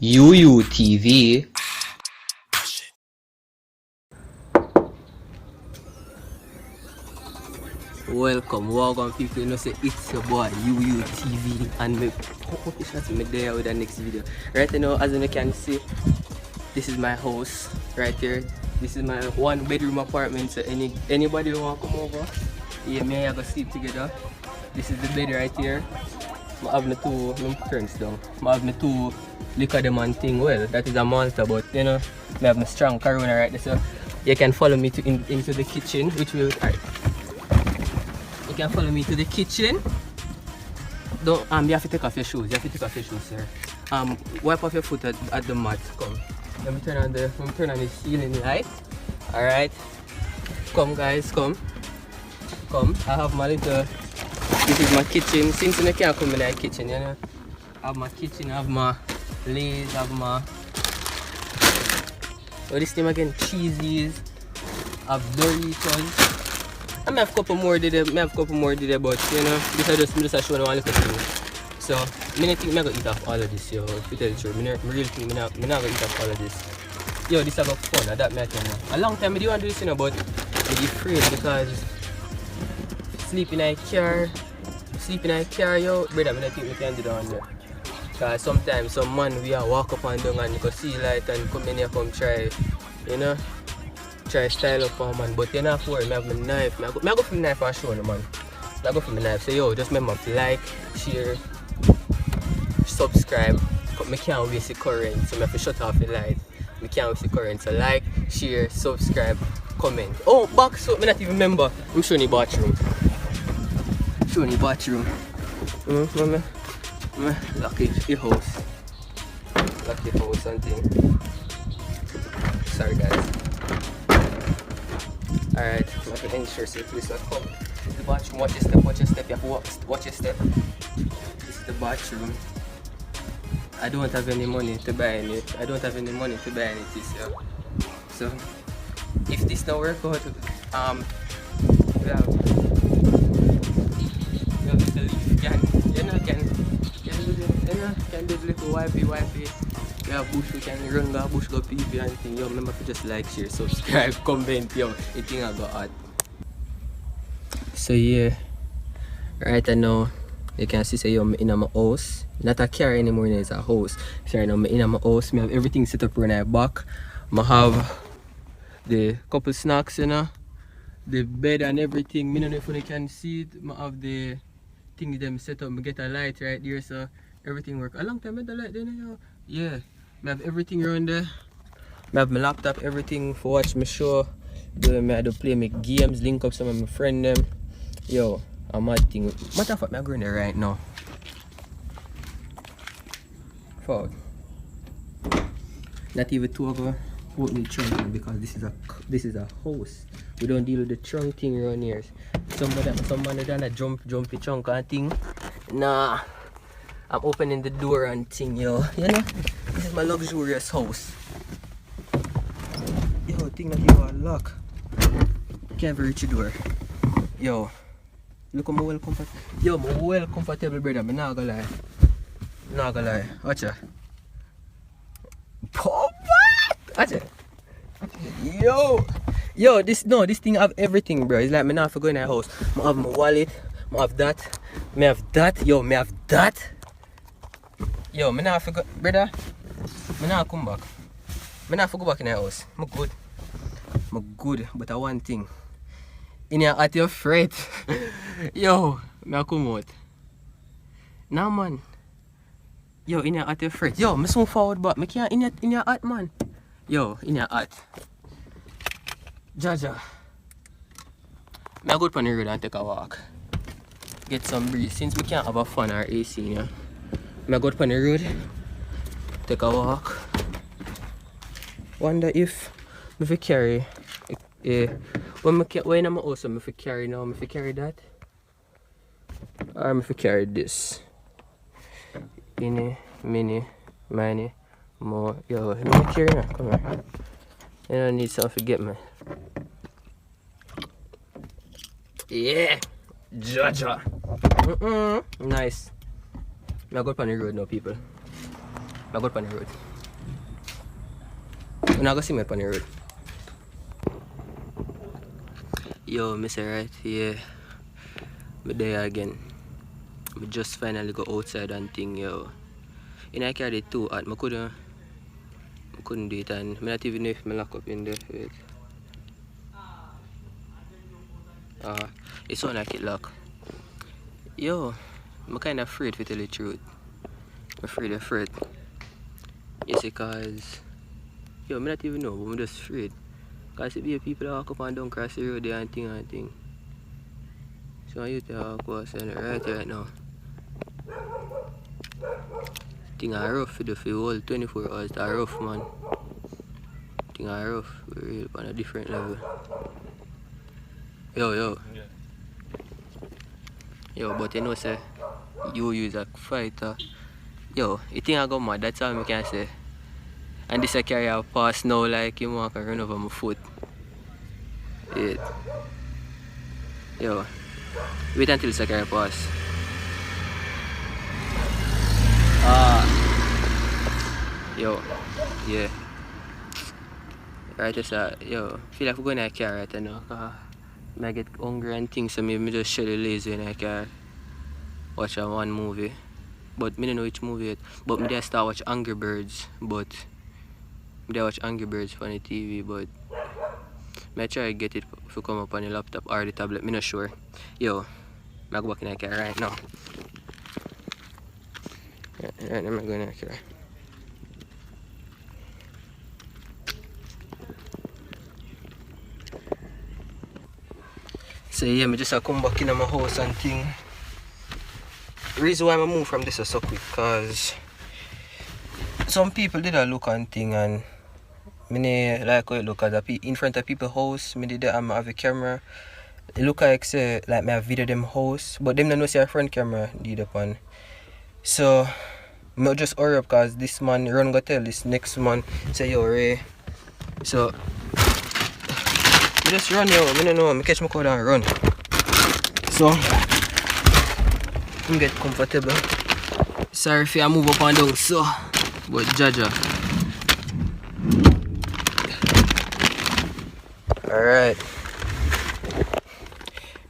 UUTV. Welcome people, you know say it's your boy UUTV and me hope you shot me there with the next video. Right now, as you can see, this is my house right here. This is my one bedroom apartment, so anybody who want to come over, yeah, me and I go sleep together. This is the bed right here. I have my two friends down. I have my two liquor demand thing. Well, that is a monster, but you know, I have my strong corona right there, so you can follow me into the kitchen, which will you can follow me to the kitchen. Don't you have to take off your shoes. You have to take off your shoes, sir. Wipe off your foot at the mat. Come. Let me turn on the ceiling light. Alright. Come guys, come. Come. I have my little, this is my kitchen. Since you can't come in the kitchen, you know. I have my kitchen, I have my Lay's, I have my, what this name again? Cheesies. I have Doritos. I may have a couple more today, but you know, this is just a show I want to look at. So, I think I'm going to eat off all of this, yo. If you tell the truth, I really think I'm not going to eat off all of this. Yo, this is about fun, that I tell you. A long time I didn't want to do this, you know, but I'm afraid because sleep in a car, yo, brother, I don't think we can do that on there. Because sometimes some man, we walk up and down and you can see light and come in here, come try, you know. Try style up for man, but you're not for it. I have my knife. I go for my knife and show you, man. I go for my knife. So yo, just remember to like, share, subscribe. I can't waste the current, so I have to shut off the light. I can't waste the current. So like, share, subscribe, comment. Oh, back so I not even remember. I'm showing you bathroom. Showing you bathroom. Lucky your house. Lucky your house and thing. Sorry guys. Alright, I'm going to ensure so please not come. The bathroom, watch your step, you have to watch your step. This is the bathroom. I don't have any money to buy any. This year. So if this don't work out, we have to leave. Can do little wipey. We have bush, we can run the bush, go pee and thing. Yo, remember to just like, share, subscribe, comment, yo, it thing I got hot. So yeah, right now, you can see say yo, I'm in my house. Not a car anymore, it's a house. So right now, I'm in my house, I have everything set up right back. I have the couple snacks, you know, the bed and everything. I don't know if you can see it. I have the thing them set up, I get a light right there, so everything work. A long time I had the light then, you know. Yeah. I have everything around there. I have my laptop, everything for watch my show. I had to play my games, link up some of my friends them. Yo, I'm mad thing. Matter of fact, I'm going there right now. Fuck. Not even two of them open the trunk because this is a house. We don't deal with the trunk thing around here. Some man that jump the trunk and thing. Nah. I'm opening the door and thing, yo. You know? This is my luxurious house. Yo, thing that you are lock. Can't even reach the door. Yo. Look how I'm well comfortable. Yo, I'm well comfortable, brother. I'm not gonna lie. Watch it. What? Watch it. Yo, this thing have everything, bro. It's like me not for going in the house. I have my wallet. I have that. I have that. Yo, I have that. Yo, I not forgot, brother. I not come back. I not go back in the house. I'm good, but I one thing. In here at your freight. Yo, I come out. Nah, man. Yo, in here at your freight. Yo, I so forward back. I can't in your at, man. Yo, in your at. Jaja. I go on the road and take a walk. Get some breeze. Since we can't have a fan or AC, you know. I go up on the road, take a walk. Wonder if I carry when I'm also if I carry now, if I carry that or if I carry this. Mini, more. Yo, let me carry now. Come here. You don't need something to get me. Yeah, Jaja. Nice. I go up on the road now, people. I go up on the road. You're not gonna see me up on the road. Yo, Mr. Right here. I'm there again. I just finally go outside and thing, yo. And I carried it too hot. I couldn't do it, and I not even know if I lock up in there. Wait. It sound like it lock. Yo, I'm kinda afraid to tell the truth. I'm afraid. You see, cause yo, I not even know, but I'm just afraid. Cause if people that walk up and down cross the road there and thing. So you tell walk outside right now. Thing are rough for the whole 24 hours. That rough, man. Thing are rough. We're real on a different level. Yo. Yo, but you know, say, you use a fighter. Yo, you think I go mad, that's all I can say. And this I carry a pass now like you want to run over my foot. Yeah. Yo, wait until this I carry a pass. Yo, yeah. Right, so, yo, feel like we're going to car right now. I get hungry and things, so maybe just shut the lazy in the car. Watch one movie. But I don't know which movie yet. But I start watch Angry Birds. But I watch Angry Birds on the TV. But I try to get it to come up on the laptop or the tablet. I'm not sure. Yo, I go back in the car right now. Right now I'm going in the car. So yeah, I just come back in my house and thing. The reason why I moved from this so quick, cause some people did a look and thing, and I like how it look at in front of people's house. I did have a camera. It look like say like I video them house, but them don't know see a front camera did upon. So I just hurry up, cause this man run go tell this next man say yo Ray. So I just run yo, I don't know, I catch my code and run. So I get comfortable. Sorry if I move up and down so, but Jaja. Alright.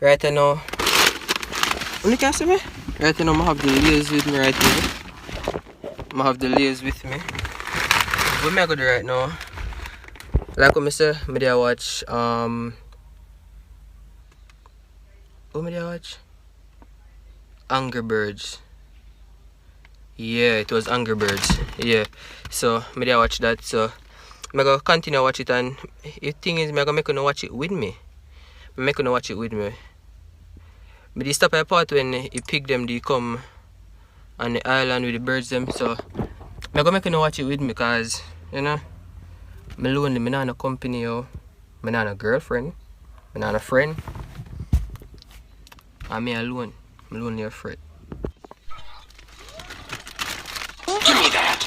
Right now. You can see me? Right now I have the layers with me right here. I have the layers with me. What am I gonna do right now? Like what I say, I watch what did I watch? Angry Birds. Yeah, it was Angry Birds. Yeah. So I watch that. So I'm gonna continue watch it, and the thing is I'm gonna make you watch it with me. I did stop at a part when he pick them, they come on the island with the birds them. So I'm gonna make you watch it with me, because you know I'm lonely, I'm not a company, yo. I'm not a girlfriend, I'm not a friend. I'm me alone. I'm lonely afraid. Give me that.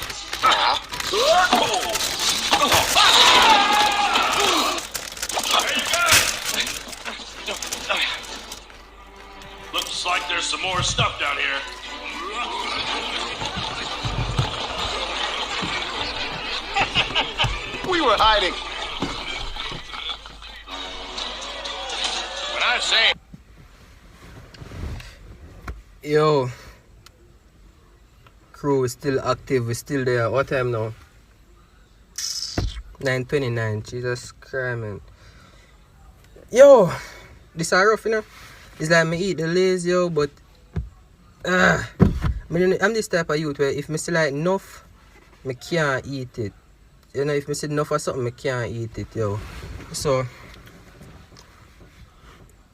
Looks like there's some more stuff down here. We were hiding. When I say Yo, crew is still active, we're still there. What time now? 9:29. Jesus Christ, man. Yo, this is rough, you know. It's like me eat the lays, yo, but I'm this type of youth where if I see like enough, I can't eat it. You know, if I see enough of something, I can't eat it, yo. So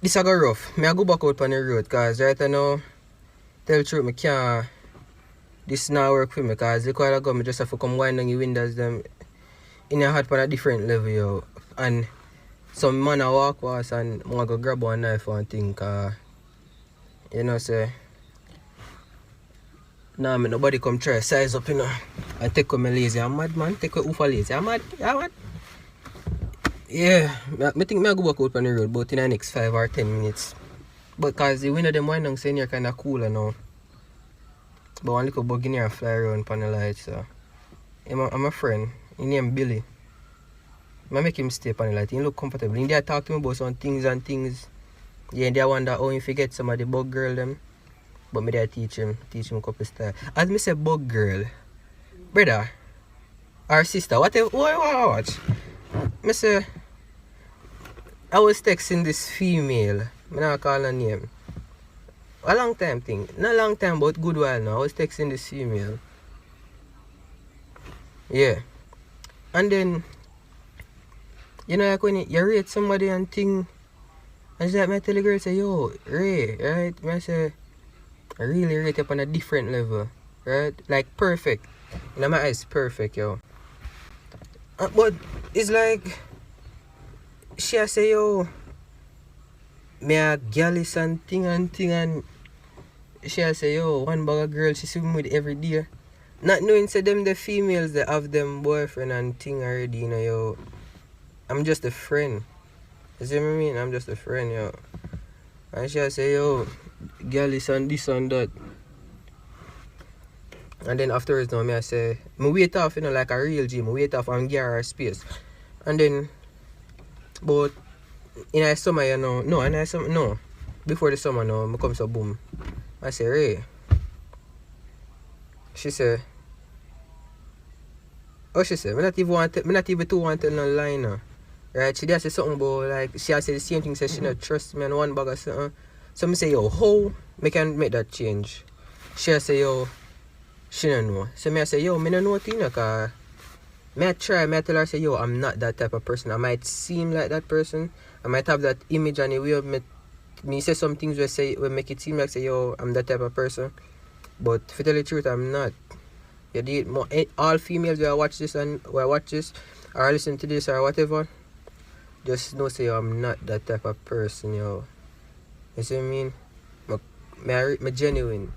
this is rough. I go back out on the road, cause right now, tell the truth, I can't. This not work for me, because the car I go, I just have to come wind down the windows them in a hot on a different level, yo. And some man I walk past and I go grab one knife and thing, you know, say, nah, me nobody come try size up, you know, and take out my lazy. I'm mad, man. Take out Ufa lazy. I'm mad. Yeah, I think I go back out on the road, but in the next 5 or 10 minutes. But because the window them wind down saying you're kind of cooler now. But one little bug in here fly around on the light, so I'm a friend. His name Billy. I make him stay on the light. He look comfortable. In there talk to me about some things and things. Yeah, and they wonder how he forget some of the bug girl them. But me there teach him a couple style. As me say bug girl, brother or sister, whatever what watch. Me say I was texting this female. Me not call her name. A long time thing. Not long time but good while now. I was texting this female. Yeah. And then you know like when you rate somebody and thing and she's like, I tell the girl say, yo, Ray, right? I say I really rate up on a different level. Right? Like perfect. In my eyes perfect, yo. But it's like she a say, yo, me a gallus and thing and she a say, yo, one bag of girl she swim with every day. Not knowing say them the females that have them boyfriend and thing already, you know, yo. I'm just a friend. You see what I mean? I'm just a friend, yo. And she a say, yo, gallus and this and that. And then afterwards now, I say, I wait off, you know, like a real gym. I wait off and give her space. And then, but in the summer, you know, no. Before the summer now, I come so boom. I say, Ray. She say, oh, she say, I not even too want to tell no lie now. Right? She just say something about, like, she has said the same thing, say she not trust me and one bag or something. So I say, yo, how I can make that change? She say, yo, she don't know. So I say, yo, I don't know what you know, cause I tell her, say, yo, I'm not that type of person. I might seem like that person. I might have that image and the way of me say some things where make it seem like, say, yo, I'm that type of person. But to tell the truth, I'm not. All females who watch this or listen to this or whatever, just know, say, yo, I'm not that type of person, yo. You see what I mean? I'm genuine,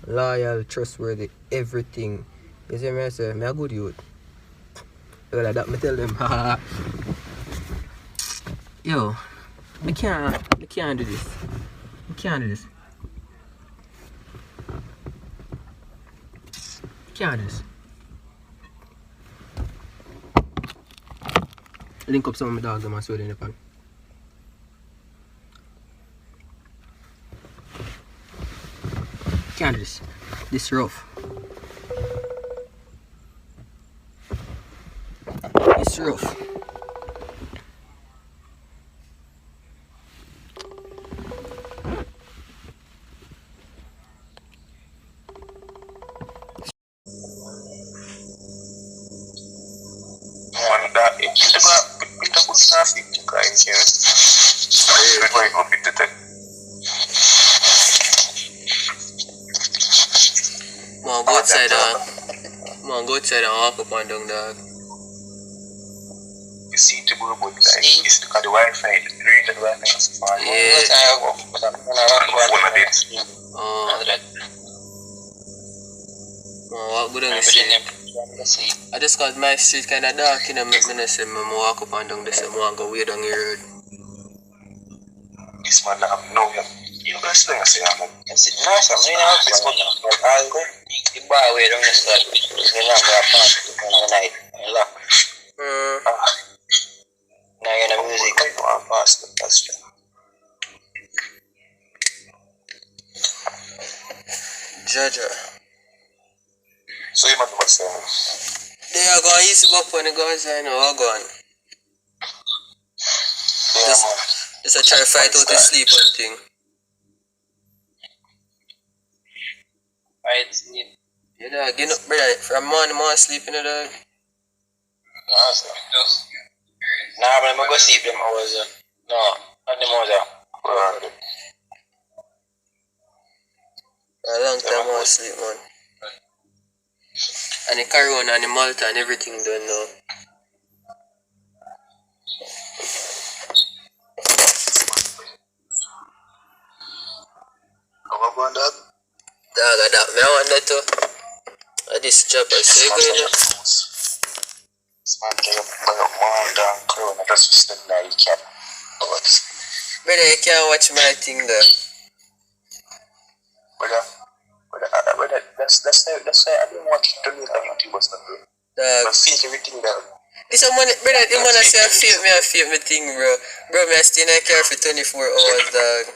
loyal, trustworthy, everything. You see what I say? I'm a good youth. So like that, I tell them, yo, I can't do this. I can't do this. Can't do this. Link up some of my dogs and my soda in the pan. Can't do this. This rough. It's rough. Go outside and walk up and down, dog. You see to go about that. It's because the Wi-Fi, the range of the Wi-Fi is far. Yeah. Walk good on the street. I just got my street kind of dark, you know, make me say, I walk up and down this, I want to go way down the road. This man, no, you guys think I say, I'm nice, I mean, I'll go. The bar way down the street, it's going to have a party on the night, lock. Now you're in the music, I'm fast, that's true. Jaja. So you might be saying? They are going to easy up when they go inside and all gone. Just a try to fight out the sleep and thing. Fight sleep? Yeah, dog, get up, brother. From morning, sleeping, dog. Nah, but I'm going to go sleep them hours. No, not them hours. A long time I sleep, man. And the Corona and the Malta and everything done now. How about that? Dog, that me I want that too. This job I say going up. This man get up more than Corona. That's just the night you can't. Brother, you can't watch my thing there. That's why I didn't watch the new YouTube or something. Dog. But fake everything there. This one, brother, the man I say I feel me thing, bro. Bro, me I stay in a car for 24 hours, dog.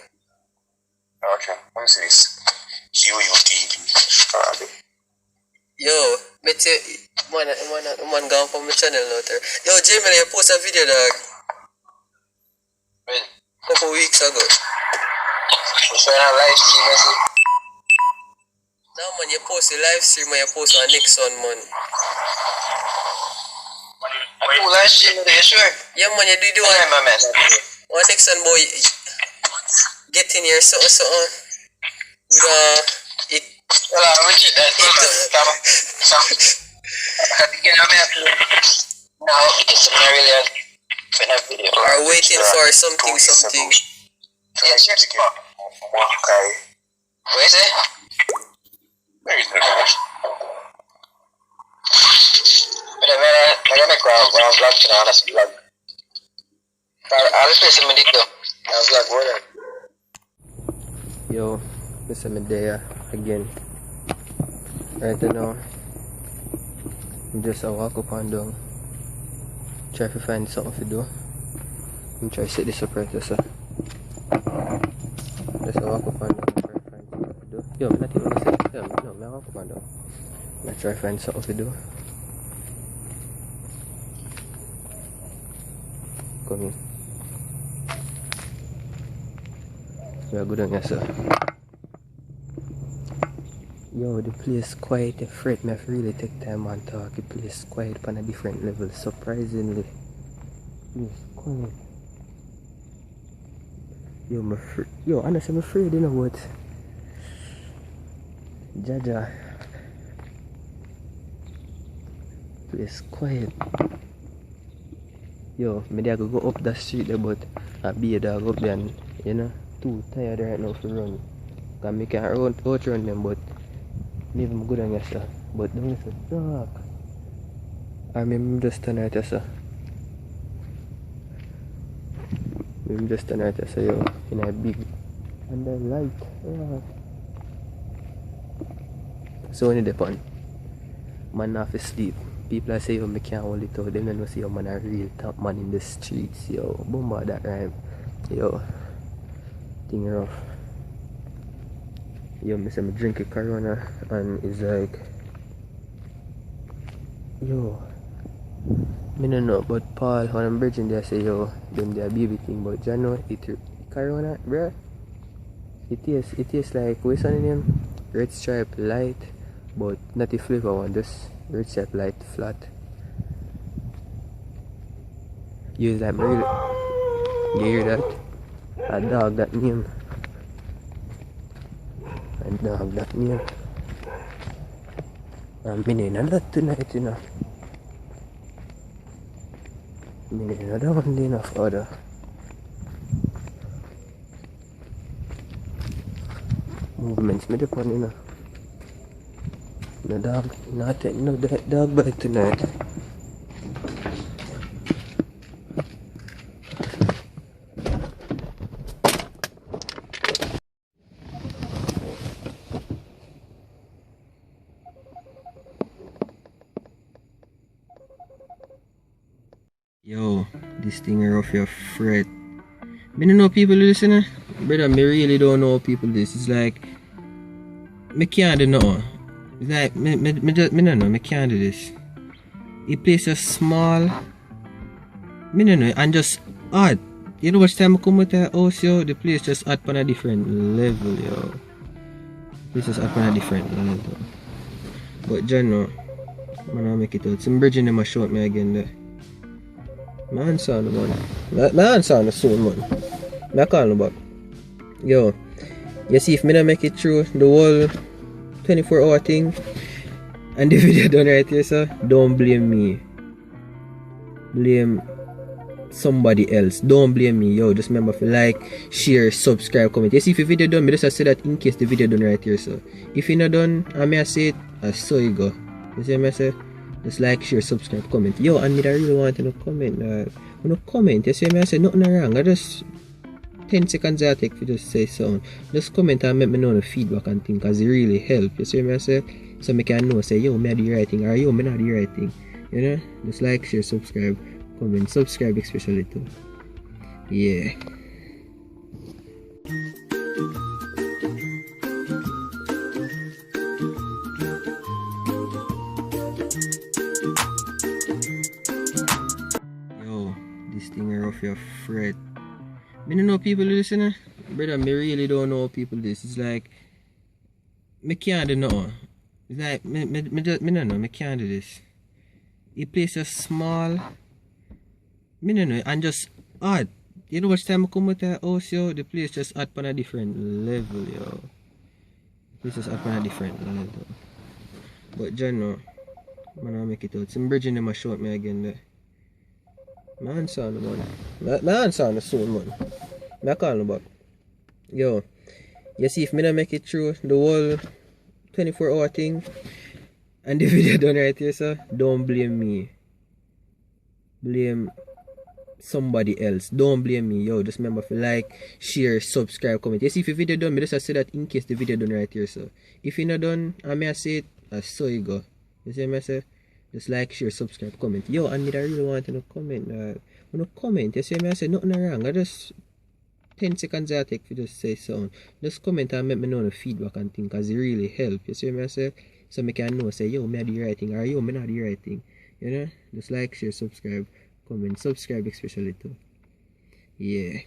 Okay, let me see this. UUTV. Yo, bet you, man gone from my channel now, there. Yo, Jamie, you post a video, dog. When? Couple weeks ago. It's on a live stream, I see. No, man, you post a live stream and you post on next one, man. I do live stream, are you sure? Yeah, man, you do the Yeah, one. my man. One next one, boy. Get in here, something. With it. Well, I'm going to check that. You know, now, it's not really a video. Are waiting for something. Yeah, sure. Okay. What is it? Very good. But I make a vlog to now, that's vlog. I'll play some video. I'll vlog, what? Yo, Mr. Medea again. Right now, I'm just a walk up and down. Try to find something to do. I'm try to set this up right there, sir. Just a walk up and down. Try to find something to do. Yo, I'm not even gonna say. Yeah, no, I walk up and down. I try to find something to do. Come in. Yeah, good on you, sir. Yo, the place quiet, afraid me have really take time and talk. The place quiet on a different level, surprisingly. It's quiet. Yo, honestly, I'm afraid, you know what? Jaja. Place quiet. Yo, maybe I could go up that street there, but I'll be a dog up there and, you know, too tired right now to run. Cause I can't outrun them, but leave them good on you, sir. But don't listen, dark. I mean, just turn right, sir. I'm just turn right, sir, yo, in a big under light. Yeah. So when you depend, man have to sleep. People say, yo, me can't hold it out. They don't see, yo, man a real top man in the streets, yo. Bomba that rhyme. Yo, thing rough. Yo, me say me drink a Corona and it's like, yo, me no know, but Paul, when I'm bridging there, say, yo, them there baby thing, but you know, it Corona, bruh, it tastes like, what's the name? Red Stripe Light, but not the flavor one, just Red Stripe Light flat. You like me really, you hear that? A dog that name. A dog that name. I'm in another tonight, you know. I'm in another one day enough order. Movements me upon, you know. No dog, not no dog bite tonight. Yo, this thing rough your fret. Me don't know people do this, you know? Brother, me really don't know people do this. It's like, me can't do nothing. It's like, me don't know, me can't do this. The place is small. Me don't know, and just odd. You know what time I come with the house, yo? The place just odd on a different level, yo. This is odd on a different level. But John, no, I'm gonna make it out. Some bridging them a short me again there. My answer on the man. My answer on the soon, man. I call him back. Yo, you see if me not make it through the whole 24-hour thing and the video done right here, sir, don't blame me. Blame somebody else. Don't blame me. Yo, just remember to like, share, subscribe, comment. You see if the video done, me just say that in case the video done right here, sir. If you not done, I may say it, I saw you go. You see what I say? Just like, share, subscribe, comment. Yo, and me that really want to comment. No comment. You see what I say? Nothing wrong. I just 10 seconds I take to just say something. Just comment and let me know the feedback and things, because it really helps. You see what I say? So I can know, say, yo, me do the right thing, or yo, me not do the right thing. You know? Just like, share, subscribe, comment, subscribe especially too. Yeah. Yo, this thing rough your fret. I don't know people do this, you know? Brother, me really don't know people do this. It's like, me can't do nothing. It's like, me don't know, me can't do this. The place is small. Me don't know, and just odd. You know what time I come with the house, yo? The place just at on a different level, yo. The place just at on a different level. But John, no. Man, I'll make it out. Some bridging them a short me again there. My answer on the man. My answer on the soon, man. I call him back. Yo, you see if me not make it through the whole 24-hour thing and the video done right here, so don't blame me. Blame somebody else. Don't blame me. Yo, just remember to like, share, subscribe, comment. You see if the video done, me just say that in case the video done right here, so if you not done, I may say it, I saw you go. You see me I say? Just like, share, subscribe, comment. Yo, and me that really want to comment. No comment. You see me I say nothing wrong. I just 10 seconds I take to just say something. Just comment and make me know the feedback and things, because it really help. You see me I say? So me can know, say, yo, me do the right thing, or yo, me not do the right thing. You know? Just like, share, subscribe, comment, subscribe especially too. Yeah.